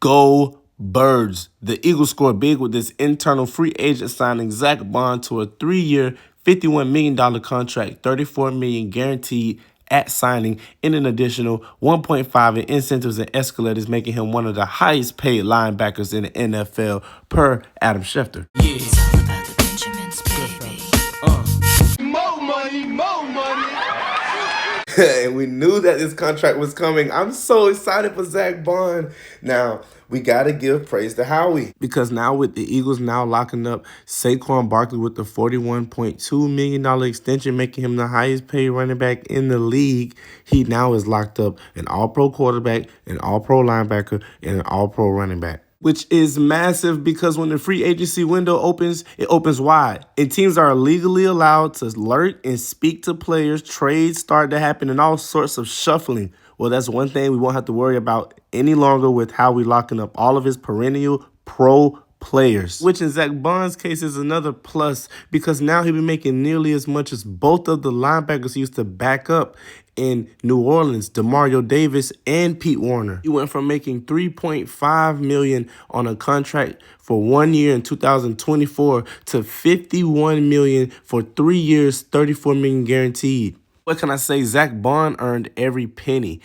Go Birds. The Eagles scored big with this internal free agent signing Zach Bond to a 3-year, $51 million contract, $34 million guaranteed at signing, and an additional 1.5 in incentives and escalators, making him one of the highest paid linebackers in the NFL per Adam Schefter. Yeah. It's all about the Benjamins, baby. More money, more money. And we knew that this contract was coming. I'm so excited for Zach Bond. Now, we got to give praise to Howie, because now with the Eagles now locking up Saquon Barkley with the $41.2 million extension, making him the highest paid running back in the league, he now is locked up an all-pro quarterback, an all-pro linebacker, and an all-pro running back, which is massive because when the free agency window opens, it opens wide. And teams are legally allowed to lurk and speak to players. Trades start to happen and all sorts of shuffling. Well, that's one thing we won't have to worry about any longer with how we locking up all of his perennial pro players, which in Zach Bond's case is another plus because now he'll be making nearly as much as both of the linebackers he used to back up in New Orleans, Demario Davis and Pete Werner. He went from making $3.5 million on a contract for 1 year in 2024 to $51 million for 3 years, $34 million guaranteed. What can I say? Zach Bond earned every penny.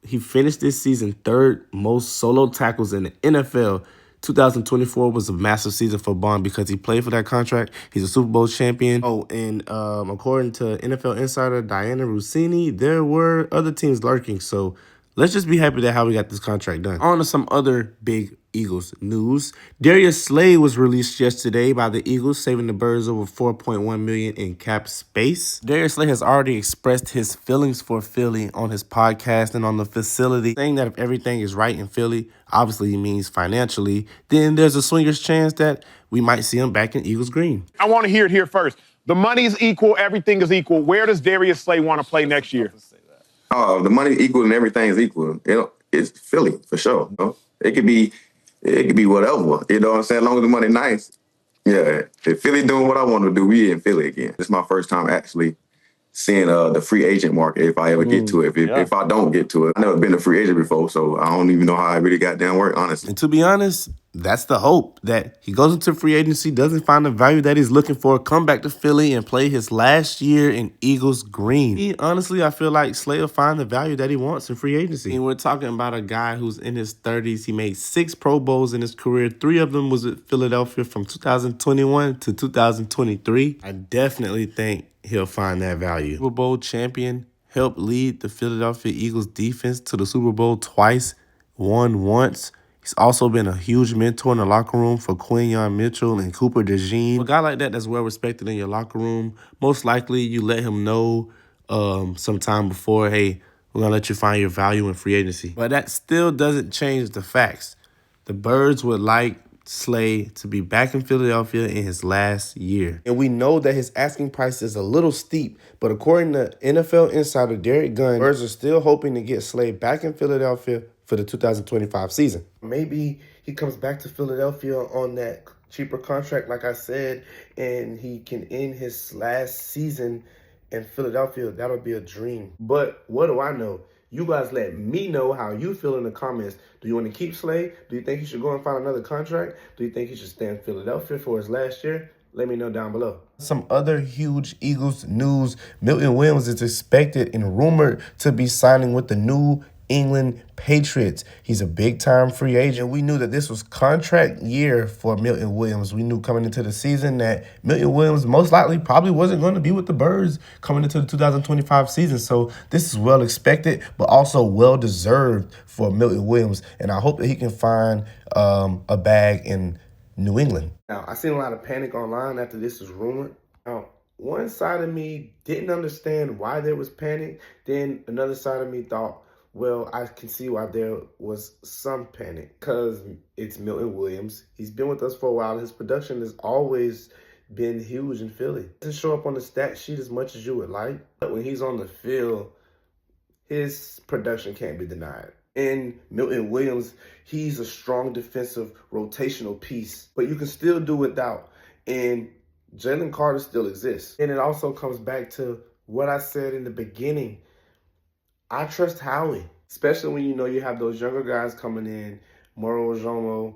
He finished this season third most solo tackles in the NFL. 2024 was a massive season for Bond because he played for that contract. He's a Super Bowl champion. Oh, and according to NFL insider Diana Rossini, there were other teams lurking. So let's just be happy that how we got this contract done. On to some other big Eagles news. Darius Slay was released yesterday by the Eagles, saving the Birds over $4.1 million in cap space. Darius Slay has already expressed his feelings for Philly on his podcast and on the facility, saying that if everything is right in Philly, obviously he means financially, then there's a swinger's chance that we might see him back in Eagles green. I want to hear it here first. The money is equal. Everything is equal. Where does Darius Slay want to play next year? The money is equal and everything is equal. It's Philly for sure. It could be whatever. You know what I'm saying? As long as the money nice. Yeah. If Philly doing what I want to do, we in Philly again. This is my first time actually seeing the free agent market if I ever get to it. If I don't get to it, I've never been a free agent before, so I don't even know how I really got down work, honestly. And to be honest, that's the hope, that he goes into free agency, doesn't find the value that he's looking for, come back to Philly and play his last year in Eagles green. Honestly, I feel like Slay will find the value that he wants in free agency. And we're talking about a guy who's in his 30s. He made 6 Pro Bowls in his career. 3 of them was at Philadelphia from 2021 to 2023. I definitely think he'll find that value. Super Bowl champion, helped lead the Philadelphia Eagles defense to the Super Bowl twice, won once. He's also been a huge mentor in the locker room for Quinyon Mitchell and Cooper DeJean. A guy like that that's well respected in your locker room, most likely you let him know sometime before, hey, we're going to let you find your value in free agency. But that still doesn't change the facts. The Birds would like Slay to be back in Philadelphia in his last year. And we know that his asking price is a little steep, but according to NFL insider Derek Gunn, Birds are still hoping to get Slay back in Philadelphia for the 2025 season. Maybe he comes back to Philadelphia on that cheaper contract, like I said, and he can end his last season in Philadelphia. That'll be a dream. But what do I know? You guys let me know how you feel in the comments. Do you want to keep Slay? Do you think he should go and find another contract? Do you think he should stay in Philadelphia for his last year? Let me know down below. Some other huge Eagles news. Milton Williams is expected and rumored to be signing with the New England Patriots. He's a big-time free agent. We knew that this was contract year for Milton Williams. We knew coming into the season that Milton Williams most likely probably wasn't going to be with the Birds coming into the 2025 season. So this is well expected, but also well deserved for Milton Williams. And I hope that he can find a bag in New England. Now, I seen a lot of panic online after this was rumored. Now, one side of me didn't understand why there was panic. Then another side of me thought, well, I can see why there was some panic, because it's Milton Williams. He's been with us for a while. His production has always been huge in Philly. He doesn't show up on the stat sheet as much as you would like, but when he's on the field, his production can't be denied. And Milton Williams, he's a strong defensive rotational piece, but you can still do without. And Jalen Carter still exists. And it also comes back to what I said in the beginning. I trust Howie, especially when you know you have those younger guys coming in Moro Ojomo,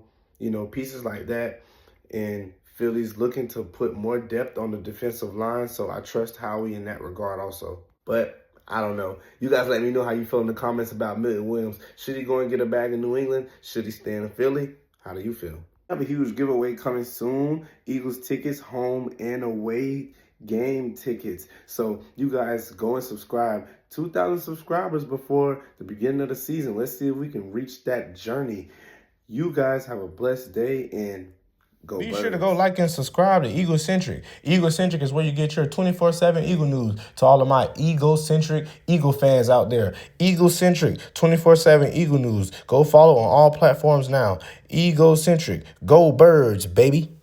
pieces like that. And Philly's looking to put more depth on the defensive line, so I trust Howie in that regard also. But I don't know. You guys let me know how you feel in the comments about Milton Williams. Should he go and get a bag in New England? Should he stay in Philly? How do you feel? I have a huge giveaway coming soon. Eagles tickets, home and away game tickets. So you guys go and subscribe. 2,000 subscribers before the beginning of the season. Let's see if we can reach that journey. You guys have a blessed day and go Be Birds. sure to go like and subscribe to Eagle-Centric. Eagle-Centric is where you get your 24/7 Eagle news. To all of my Eagle-Centric Eagle fans out there, Eagle-Centric 24/7 Eagle news. Go follow on all platforms now. Eagle-Centric. Go Birds, baby.